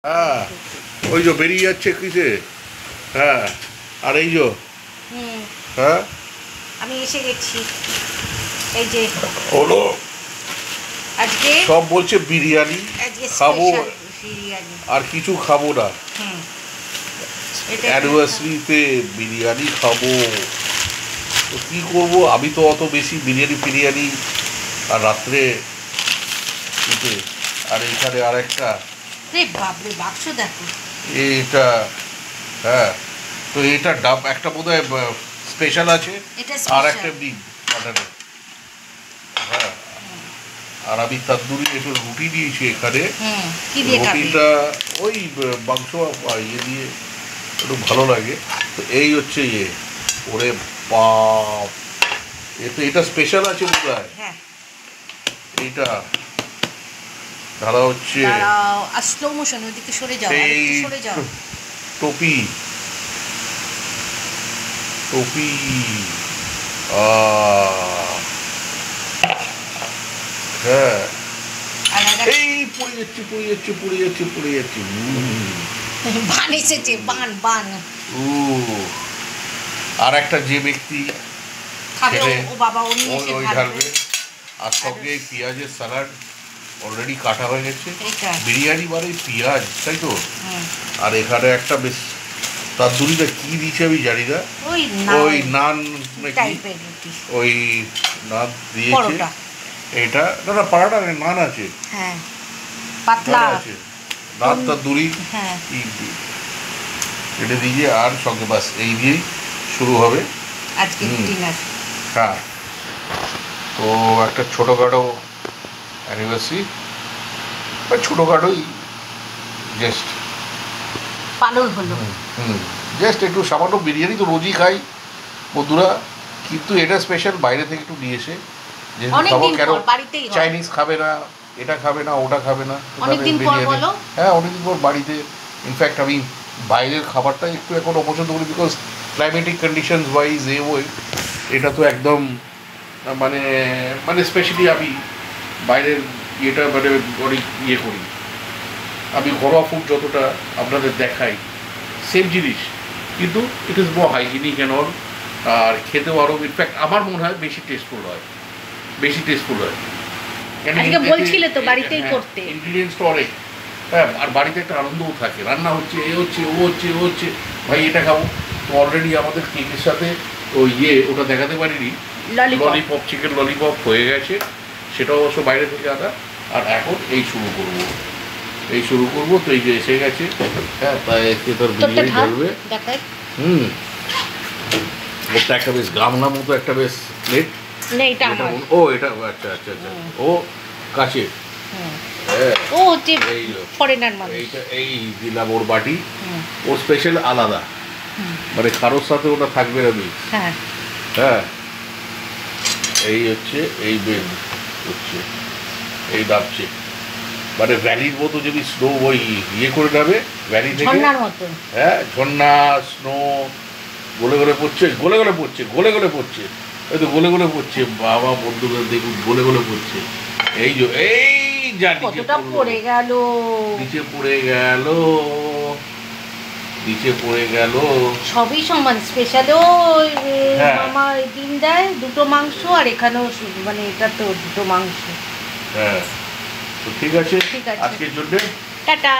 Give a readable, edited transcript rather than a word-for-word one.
হ্যাঁ ওই যে বেরিয়ে যাচ্ছে কিসে। হ্যাঁ আর এই যে হ্যাঁ আমি এসে গেছি। এই যে হলো আজকে সব বলছে বিরিয়ানি খাবো আর কিছু খাবো না, অ্যানিভার্সারিতে বিরিয়ানি খাবো। তো কী করবো, আমি তো অত বেশি বিরিয়ানি আর রাত্রে আর এইখানে আর একটা বাক্স দেখো এটা। হ্যাঁ তো এটা ডাব একটা বোধহয় স্পেশাল আছে আর একটা ডিম মাটনের। হ্যাঁ আর আমি তন্দুরি একটু রুটি দিয়েছি এখানে। রুটিটা ওই মাংস ইয়ে দিয়ে একটু ভালো লাগে। তো এই হচ্ছে ইয়ে ওরে বাপ, এটা স্পেশাল আছে বোধ হয়। এইটা ধারা হচ্ছে টপি টপি হ্যাঁ এই পড়ে যাচ্ছে আর একটা যে ব্যক্তি ওই ঢালবে আর সঙ্গে পেঁয়াজের স্যালাড অলরেডি কাটা হয়ে গেছে। বিরিয়ানি মানে পেঁয়াজ, তাই তো। আর এখানে একটা বেশ তন্দুরিটা কি দিয়েছে আমি জানি না, ওই নান নাকি ওই নান দিয়েছে। এটা না পাড়াটা নান আছে, পাতলা আছে নান তন্দুরি এটা দিয়ে আর সঙ্গে বাস এই দিয়েই শুরু হবে আজকে ডিনার। হ্যাঁ তো একটা ছোটোখাটো অ্যানিভার্সারি বা ছোটোখাটোই জাস্ট পালন হলো। জাস্ট একটু সামান্য বিরিয়ানি তো রোজই খাই বন্ধুরা, কিন্তু এটা স্পেশাল বাইরে থেকে একটু নিয়ে এসে যে খাবো। কেন চাইনিজ খাবে না, এটা খাবে না, ওটা খাবে না, হ্যাঁ অনেকদিন পর বাড়িতে। ইনফ্যাক্ট আমি বাইরের খাবারটা একটু এখন অপছন্দ করি, বিকজ ক্লাইমেটিক কন্ডিশনস ওয়াইজ ওই এটা তো একদম মানে মানে স্পেশালি আমি বাইরের ইয়েটা মানে অনেক ইয়ে করি। আমি ঘরোয়া ফুড যতটা আপনাদের দেখাই সেম জিনিস, কিন্তু it is more hygienic and all. আর খেতেও আরও ইনফ্যাক্ট আমার মনে হয় বেশি টেস্টফুল হয়। ইনগ্রিডিয়েন্টসটা অনেক, হ্যাঁ আর বাড়িতে একটা আনন্দও থাকে। রান্না হচ্ছে, এ হচ্ছে, ও হচ্ছে, ভাই এটা খাবো। তো অলরেডি আমাদের কেকের সাথে ওই ওটা দেখাতে পারিনি, ললিপপ, চিকেন ললিপপ হয়ে গেছে, সেটা অবশ্য বাইরে থেকে আনা। আর এখন এই শুরু করবো তো এই যে এসে গেছে। হ্যাঁ তাই তোর বিরিয়ানি ঢালবে। ওটা একটা বেশ গামলা মতো একটা বেশ প্লেট। ও এটা আচ্ছা ও কাছে এই দিলাম ওর বাটি। ও স্পেশাল আলাদা, মানে কারোর সাথে ওটা থাকবে না মিক্স। হ্যাঁ এই হচ্ছে এই বেল হচ্ছে এই দাবছে, মানে ভ্যালির মতো যদি স্নো ওই করে যাবে ভ্যালি থেকে। হ্যাঁ ঝর্ণা স্নো গলে পড়ছে এই তো গলে পড়ছে। বাবা বন্ধুরা দেখুন গলে পড়ছে। এই যে এই যা নিচে পড়ে গেল সবই সমান। স্পেশালও মামা ডিম দেয়, দুটো মাংস, আর এখানেও মানে এটা তো দুটো মাংস। হ্যাঁ তো ঠিক আছে আজকের জন্য টাটা।